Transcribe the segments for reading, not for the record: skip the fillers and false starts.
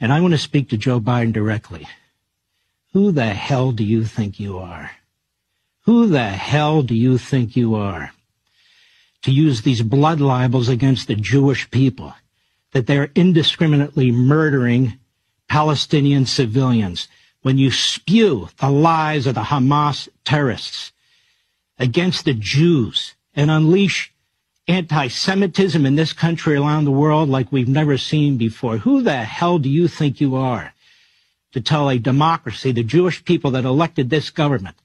And I want to speak to Joe Biden directly. Who the hell do you think you are? Who the hell do you think you are to use these blood libels against the Jewish people, that they're indiscriminately murdering Palestinian civilians, when you spew the lies of the Hamas terrorists against the Jews and unleash anti-Semitism in this country around the world like we've never seen before? Who the hell do you think you are to tell a democracy, the Jewish people that elected this government,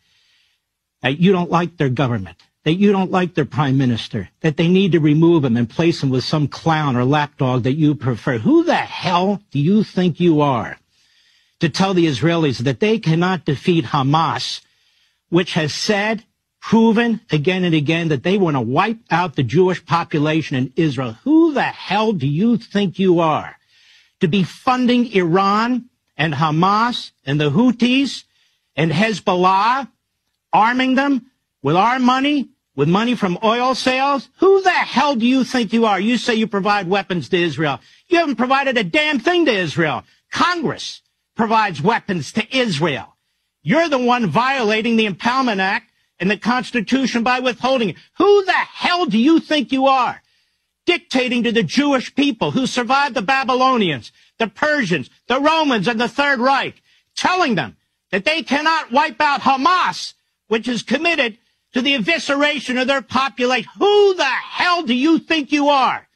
that you don't like their government, that you don't like their prime minister, that they need to remove him and place him with some clown or lapdog that you prefer? Who the hell do you think you are to tell the Israelis that they cannot defeat Hamas, which has said, proven again and again, that they want to wipe out the Jewish population in Israel? Who the hell do you think you are to be funding Iran and Hamas and the Houthis and Hezbollah, arming them with our money, with money from oil sales? Who the hell do you think you are? You say you provide weapons to Israel. You haven't provided a damn thing to Israel. Congress provides weapons to Israel. You're the one violating the Impoundment Act and the Constitution by withholding it. Who the hell do you think you are, dictating to the Jewish people who survived the Babylonians, the Persians, the Romans, and the Third Reich, telling them that they cannot wipe out Hamas, which is committed to the evisceration of their population? Who the hell do you think you are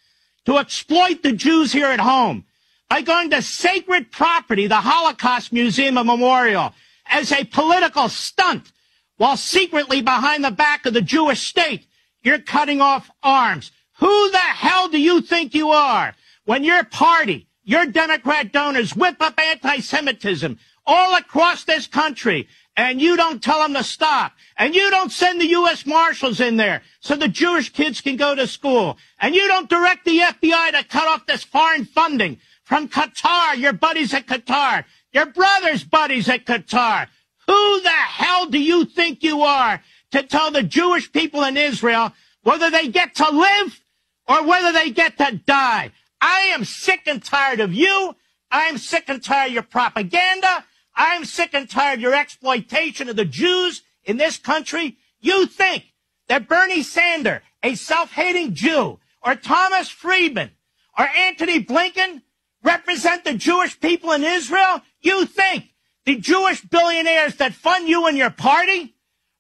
to exploit the Jews here at home by going to sacred property, the Holocaust Museum and Memorial, as a political stunt, while secretly behind the back of the Jewish state, you're cutting off arms? Who the hell do you think you are when your party, your Democrat donors whip up anti-Semitism all across this country, and you don't tell them to stop, and you don't send the U.S. Marshals in there so the Jewish kids can go to school, and you don't direct the FBI to cut off this foreign funding from Qatar, your buddies at Qatar, your brother's buddies at Qatar? Who the hell do you think you are to tell the Jewish people in Israel whether they get to live or whether they get to die? I am sick and tired of you. I am sick and tired of your propaganda. I am sick and tired of your exploitation of the Jews in this country. You think that Bernie Sanders, a self-hating Jew, or Thomas Friedman, or Antony Blinken represent the Jewish people in Israel? You think the Jewish billionaires that fund you and your party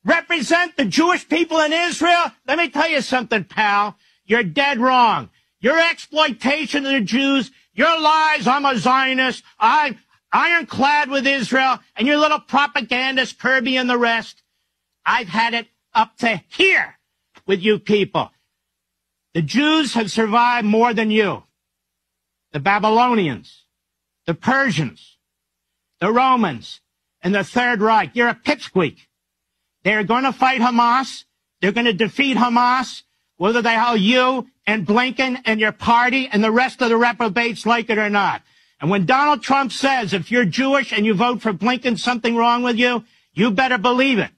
represent the Jewish people in Israel? Let me tell you something, pal. You're dead wrong. Your exploitation of the Jews, your lies, I'm a Zionist, I'm ironclad with Israel, and your little propagandist, Kirby and the rest, I've had it up to here with you people. The Jews have survived more than you. The Babylonians, the Persians, the Romans, and the Third Reich. You're a pipsqueak. They're going to fight Hamas. They're going to defeat Hamas, whether they hell you and Blinken and your party and the rest of the reprobates like it or not. And when Donald Trump says, if you're Jewish and you vote for Blinken, something wrong with you, you better believe it.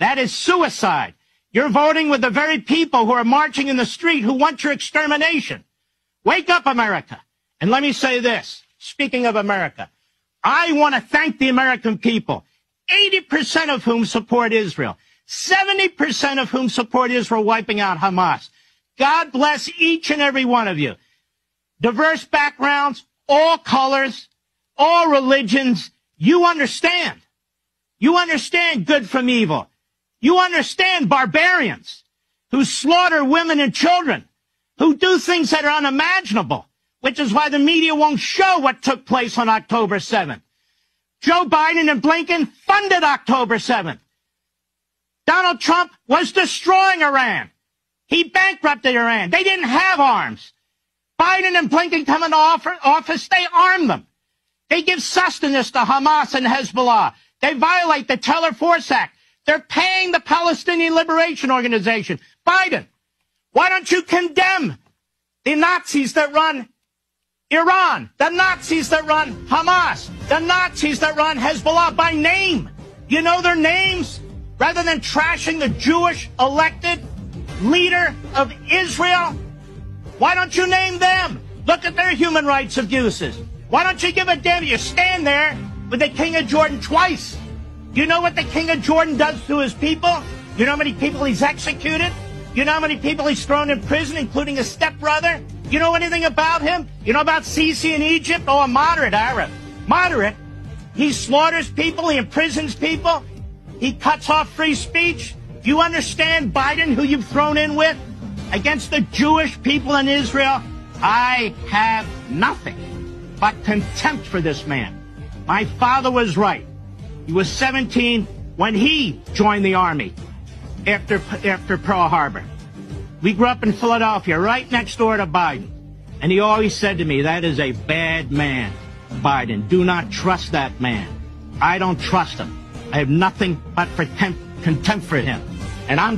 That is suicide. You're voting with the very people who are marching in the street who want your extermination. Wake up, America. And let me say this, speaking of America, I want to thank the American people, 80% of whom support Israel, 70% of whom support Israel wiping out Hamas. God bless each and every one of you. Diverse backgrounds, all colors, all religions. You understand. You understand good from evil. You understand barbarians who slaughter women and children, who do things that are unimaginable, which is why the media won't show what took place on October 7th. Joe Biden and Blinken funded October 7th. Donald Trump was destroying Iran. He bankrupted Iran. They didn't have arms. Biden and Blinken come into office, they arm them. They give sustenance to Hamas and Hezbollah. They violate the Teller Force Act. They're paying the Palestinian Liberation Organization. Biden, why don't you condemn the Nazis that run Iran, the Nazis that run Hamas, the Nazis that run Hezbollah by name? You know their names? Rather than trashing the Jewish elected leader of Israel, why don't you name them? Look at their human rights abuses. Why don't you give a damn? You stand there with the King of Jordan twice. You know what the King of Jordan does to his people? You know how many people he's executed? You know how many people he's thrown in prison, including his stepbrother? You know anything about him? You know about Sisi in Egypt? Oh, a moderate Arab. Moderate. He slaughters people. He imprisons people. He cuts off free speech. You understand, Biden, who you've thrown in with? Against the Jewish people in Israel, I have nothing but contempt for this man. My father was right. He was 17 when he joined the Army after Pearl Harbor. We grew up in Philadelphia, right next door to Biden. And he always said to me, that is a bad man, Biden. Do not trust that man. I don't trust him. I have nothing but contempt for him. And I'm